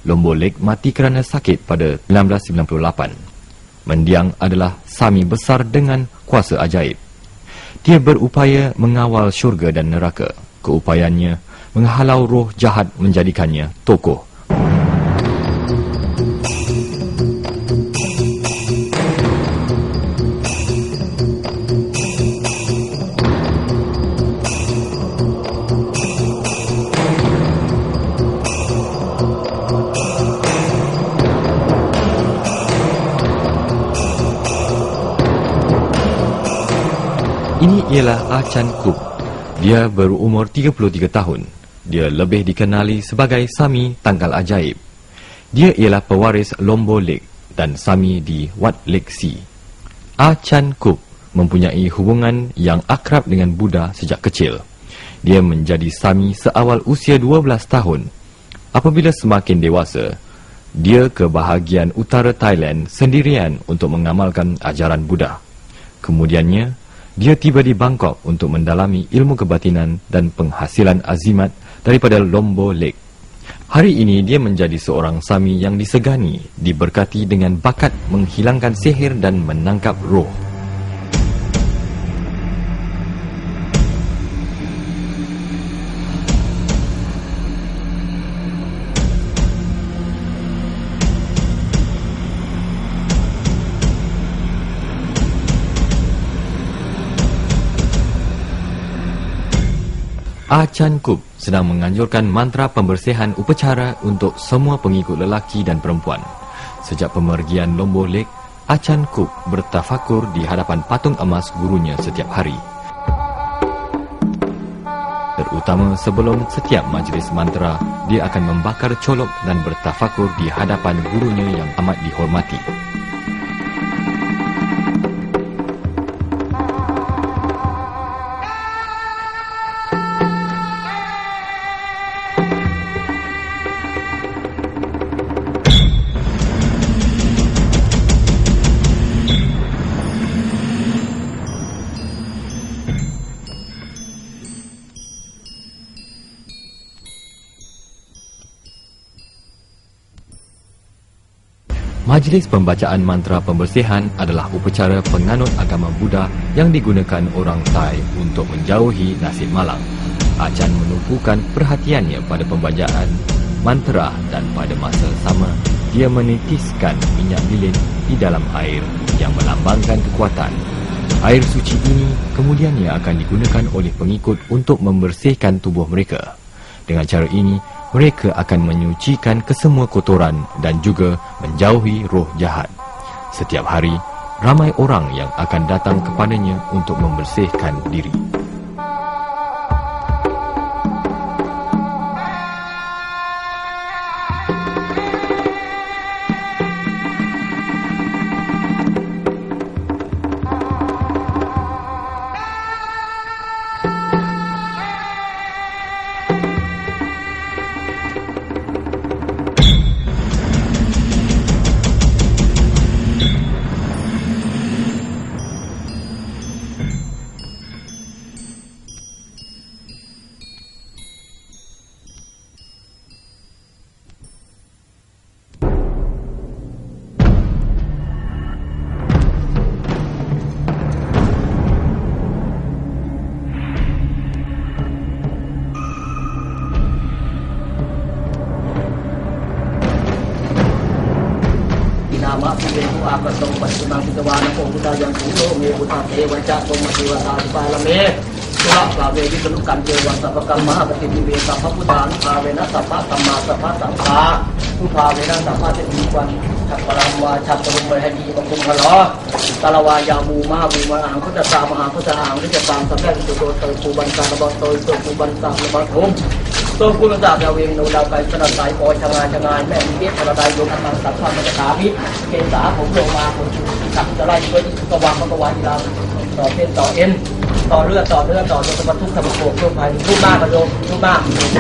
Lombo Lake mati kerana sakit pada 1998. Mendiang adalah Sami besar dengan kuasa ajaib. Dia berupaya mengawal syurga dan neraka. Keupayaannya menghalau roh jahat menjadikannya tokoh. Ini ialah Achan Kup. Dia berumur 33 tahun. Dia lebih dikenali sebagai Sami Tanggal Ajaib. Dia ialah pewaris Lombo Lake dan Sami di Wat Lake Sea. Achan Kup mempunyai hubungan yang akrab dengan Buddha sejak kecil. Dia menjadi Sami seawal usia 12 tahun. Apabila semakin dewasa, dia ke bahagian utara Thailand sendirian untuk mengamalkan ajaran Buddha. Kemudiannya, dia tiba di Bangkok untuk mendalami ilmu kebatinan dan penghasilan azimat daripada Lombo Lake. Hari ini dia menjadi seorang Sami yang disegani, diberkati dengan bakat menghilangkan sihir dan menangkap roh. Achan Kup sedang menganjurkan mantra pembersihan upacara untuk semua pengikut lelaki dan perempuan. Sejak pemergian Lombo Lake, Achan Kup bertafakur di hadapan patung emas gurunya setiap hari. Terutama sebelum setiap majlis mantra, dia akan membakar colok dan bertafakur di hadapan gurunya yang amat dihormati. Majlis pembacaan mantra pembersihan adalah upacara penganut agama Buddha yang digunakan orang Thai untuk menjauhi nasib malang. Achan menumpukan perhatiannya pada pembacaan mantra dan pada masa sama dia menitiskan minyak lilin di dalam air yang melambangkan kekuatan. Air suci ini kemudiannya akan digunakan oleh pengikut untuk membersihkan tubuh mereka. Dengan cara ini, mereka akan menyucikan kesemua kotoran dan juga menjauhi roh jahat. Setiap hari, ramai orang yang akan datang kepadanya untuk membersihkan diri. Tôi cũng đã theo viên nô đào cái chân trái coi chẳng ai mẹ biết là đại dùng ăn sẵn sàng mà cả biết trên xã cũng đồ mà cũng sẵn cho lại với có vàng làต่อเป็นต่อเอ็นต่อเลือดต่อเนื้อต่อจนบรรทุกทำโขกลงไปรูปหน้ามาโยมรูปหน้า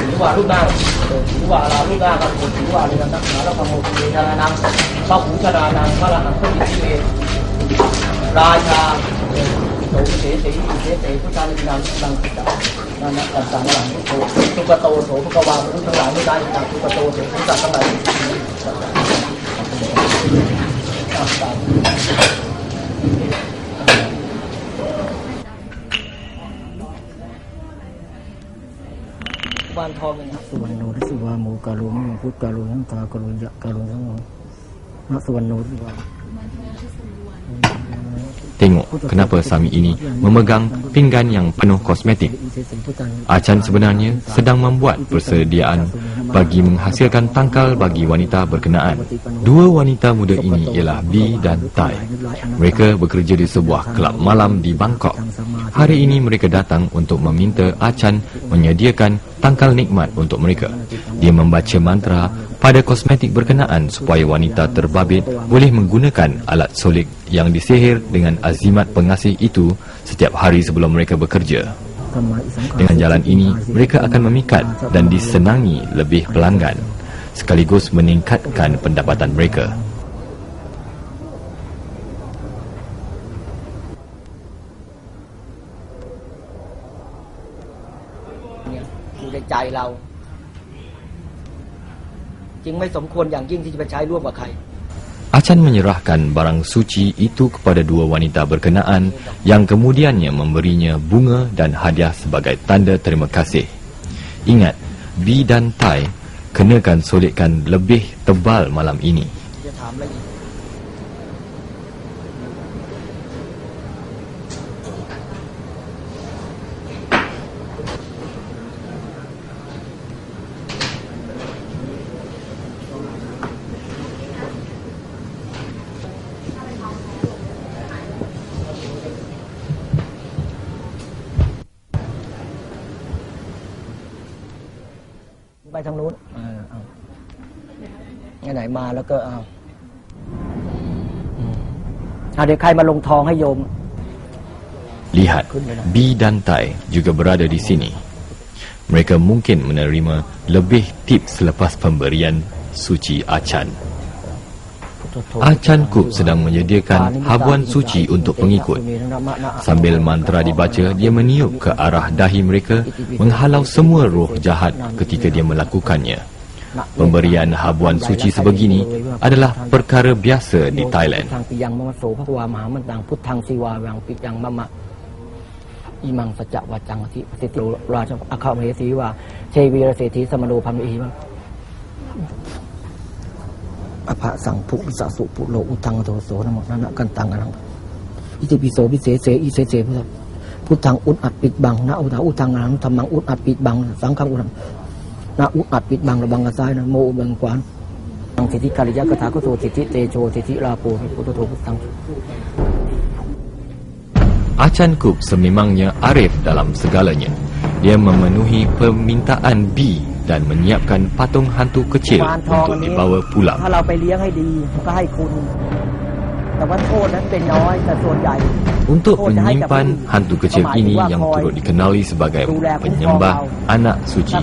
หรือว่ารูปหน้าหรือว่าเรารูปหน้ากันหรือว่าเรื่องนักหนาแล้วก็โมกุเวทนานังพระหูชนานังพระอรหันต์พุทธิเวราชาโสเสติพุทธานินังนังนั่นต่างๆหลังทุกโตโสภควาพุทธทั้งหลายไม่ได้ต่างทุกโตโสพุทธทั้งหลาย กุมารทองเนี่ย สุวรรณโนทิสุวาโมกาลุมพุทธกาลุยังตากาลุยะกาลุทั้งณสุวรรณโนทิสุวา Tengok kenapa Sami ini memegang pinggan yang penuh kosmetik. Achan sebenarnya sedang membuat persediaan bagi menghasilkan tangkal bagi wanita berkenaan. Dua wanita muda ini ialah B dan Tai. Mereka bekerja di sebuah kelab malam di Bangkok. Hari ini mereka datang untuk meminta Achan menyediakan tangkal nikmat untuk mereka. Dia membaca mantra pada kosmetik berkenaan supaya wanita terbabit boleh menggunakan alat solik yang disihir dengan azimat pengasih itu setiap hari sebelum mereka bekerja. Dengan jalan ini, mereka akan memikat dan disenangi lebih pelanggan, sekaligus meningkatkan pendapatan mereka. Diในใจเราจึงไม่สมควรอย่างยิ่งที่จะไปใช้ร่วมกับใคร Achan menyerahkan barang suci itu kepada dua wanita berkenaan yang kemudiannya memberinya bunga dan hadiah sebagai tanda terima kasih. Ingat, B dan Tai kenakan solidkan lebih tebal malam ini. จะถามอะไรอีก ไปทางนู้นไหนมาแล้วก็เดี๋ยวใครมาลงทองให้โยม Lihat, B dan Tai juga berada di sini. Mereka mungkin menerima lebih tips selepas pemberian suci Achan. Achan Kup sedang menyediakan habuan suci untuk pengikut. Sambil mantra dibaca, dia meniup ke arah dahi mereka, menghalau semua roh jahat ketika dia melakukannya. Pemberian habuan suci sebegini adalah perkara biasa di Thailand. อิมังสัจจวัจจังทิสิติราชอาคาเมสีว่าเชวีรเศรษฐีสมโนพัมมิวะอภะสังภุวิสสุปุโลอุทังโทโสนโมนันกันตังกันอิติปิโสวิเศษเสอิเสเสพุทธังอุดอัดปิดบังนะอุทาอุทังนังธรรมังอุดอัดปิดบังสังฆังอุดนะอุดอัดปิดบังระบังกระซ้ายนะโมบังกวานตังสิทธิกาลิยะกถาโกโสสิทธิเตโชสิทธิลาโภพุทธโธพุทธังAchan Kup sememangnya arif dalam segalanya. Dia memenuhi permintaan B dan menyiapkan patung hantu kecil untuk dibawa pulang. ถ้าเราไปเลี้ยงให้ดีก็ให้คุณแต่ว่าโทษนั้นเป็นน้อยแต่ส่วนใหญ่ Untuk menyimpan hantu kecil ini yang turut dikenali sebagai penyembah anak suci,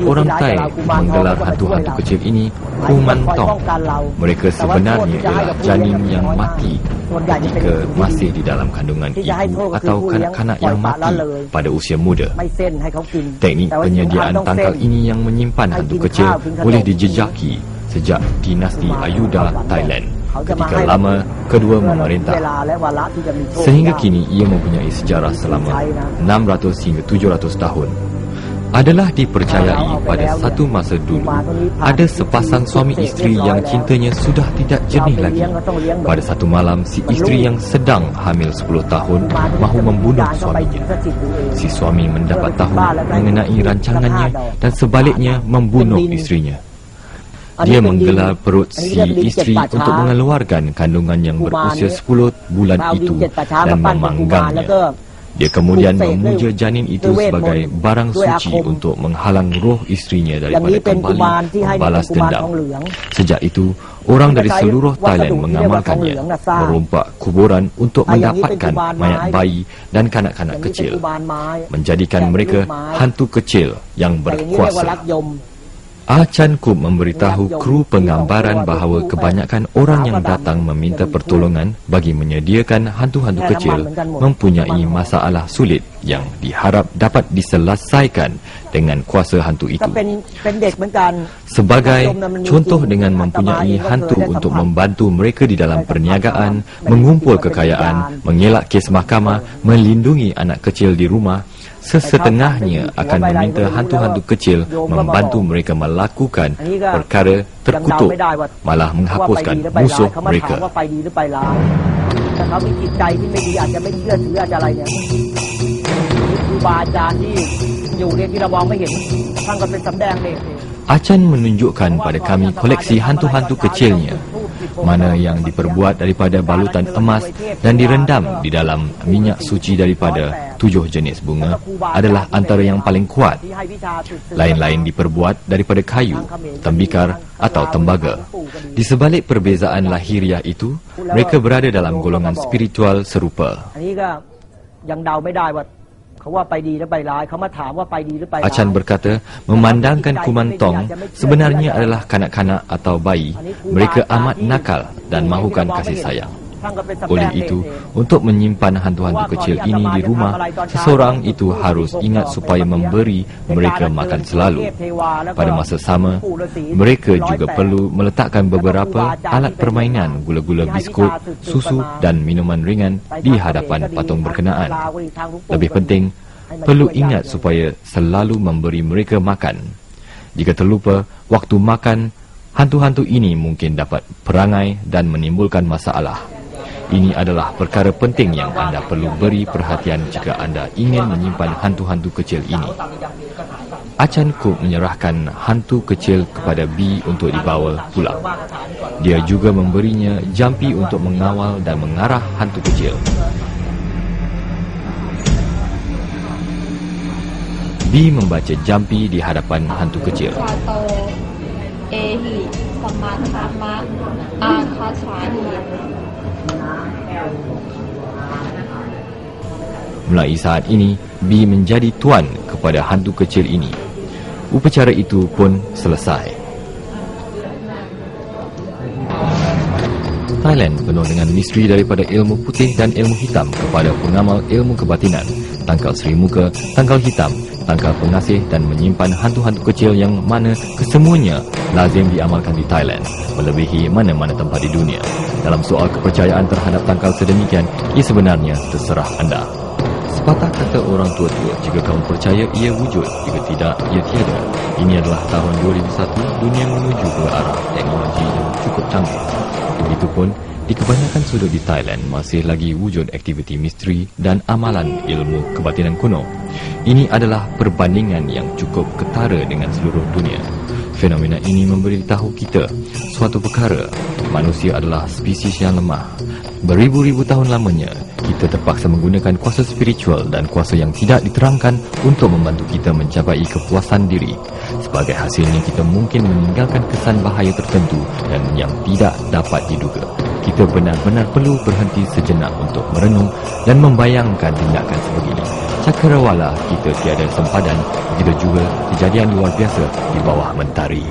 orang Thai menggelar hantu-hantu kecil ini Kumantong. Mereka sebenarnya ialah janin yang mati ketika masih di dalam kandungan ibu atau kanak-kanak yang mati pada usia muda. ไม่เส้นให้เขากิน Teknik penyediaan tangkal ini yang menyimpan hantu kecil boleh dijejaki sejak dinasti Ayuda, Thailand. Ketika lama kedua memerintah. Sehingga kini ia mempunyai sejarah selama 600 hingga 700 tahun. Adalah dipercayai pada satu masa dulu ada sepasang suami isteri yang cintanya sudah tidak jernih lagi. Pada satu malam si isteri yang sedang hamil 10 tahun mahu membunuh suaminya. Si suami mendapat tahu mengenai rancangannya dan sebaliknya membunuh isterinya. Dia menggelar perut si isteri untuk mengeluarkan kandungan yang berusia 10 bulan itu dan memanggangnya. Dia kemudian memuja janin itu sebagai barang suci untuk menghalang roh isterinya daripada kembali membalas dendam. Sejak itu, orang dari seluruh Thailand mengamalkannya, merompak kuburan untuk mendapatkan mayat bayi dan kanak-kanak kecil, menjadikan mereka hantu kecil yang berkuasa. Chan Kup memberitahu kru penggambaran bahawa kebanyakan orang yang datang meminta pertolongan bagi menyediakan hantu-hantu kecil mempunyai masalah sulit yang diharap dapat diselesaikan dengan kuasa hantu itu. Sebagai contoh, dengan mempunyai hantu untuk membantu mereka di dalam perniagaan, mengumpul kekayaan, mengelak kes mahkamah, melindungi anak kecil di rumah, sesetengahnya akan meminta hantu-hantu kecil membantu mereka melakukan perkara terkutuk, malah menghapuskan musuh mereka. Chan menunjukkan pada kami koleksi hantu-hantu kecilnya, mana yang diperbuat daripada balutan emas dan direndam di dalam minyak suci daripada 7 jenis bunga adalah antara yang paling kuat. Lain-lain diperbuat daripada kayu, tembikar atau tembaga. Di sebalik perbezaan lahiriah itu, mereka berada dalam golongan spiritual serupa. Chan berkata, memandangkan Kumantong sebenarnya adalah kanak-kanak atau bayi, mereka amat nakal dan mahukan kasih sayang. Oleh itu, untuk menyimpan hantu-hantu kecil ini di rumah, seseorang itu harus ingat supaya memberi mereka makan selalu. Pada masa sama, mereka juga perlu meletakkan beberapa alat permainan, gula-gula biskut, susu dan minuman ringan di hadapan patung berkenaan. Lebih penting, perlu ingat supaya selalu memberi mereka makan. Jika terlupa waktu makan, hantu-hantu ini mungkin dapat perangai dan menimbulkan masalah. Ini adalah perkara penting yang anda perlu beri perhatian jika anda ingin menyimpan hantu-hantu kecil ini. Chan Kup menyerahkan hantu kecil kepada B untuk dibawa pulang. Dia juga memberinya jampi untuk mengawal dan mengarah hantu kecil. B membaca jampi di hadapan hantu kecil. Mulai saat ini, B menjadi tuan kepada hantu kecil ini. Upacara itu pun selesai. Thailand penuh dengan misteri daripada ilmu putih dan ilmu hitam kepada pengamal ilmu kebatinan, tangkal Sri Muka, tangkal hitam, tangkal pengasih dan menyimpan hantu-hantu kecil yang mana kesemuanya lazim diamalkan di Thailand, melebihi mana-mana tempat di dunia. Dalam soal kepercayaan terhadap tangkal sedemikian, ia sebenarnya terserah anda. Sepatah kata orang tua-tua, jika kamu percaya ia wujud, jika tidak ia tiada. Ini adalah tahun 2001, dunia menuju ke arah teknologi yang cukup canggih. Begitupun, di kebanyakan sudut di Thailand masih lagi wujud aktiviti misteri dan amalan ilmu kebatinan kuno. Ini adalah perbandingan yang cukup ketara dengan seluruh dunia. Fenomena ini memberitahu kita suatu perkara, manusia adalah spesies yang lemah. Beribu-ribu tahun lamanya, kita terpaksa menggunakan kuasa spiritual dan kuasa yang tidak diterangkan untuk membantu kita mencapai kepuasan diri. Sebagai hasilnya, kita mungkin meninggalkan kesan bahaya tertentu dan yang tidak dapat diduga. Kita benar-benar perlu berhenti sejenak untuk merenung dan membayangkan tindakan sebegini. Cakrawala kita tiada sempadan, begitu juga kejadian luar biasa di bawah mentari.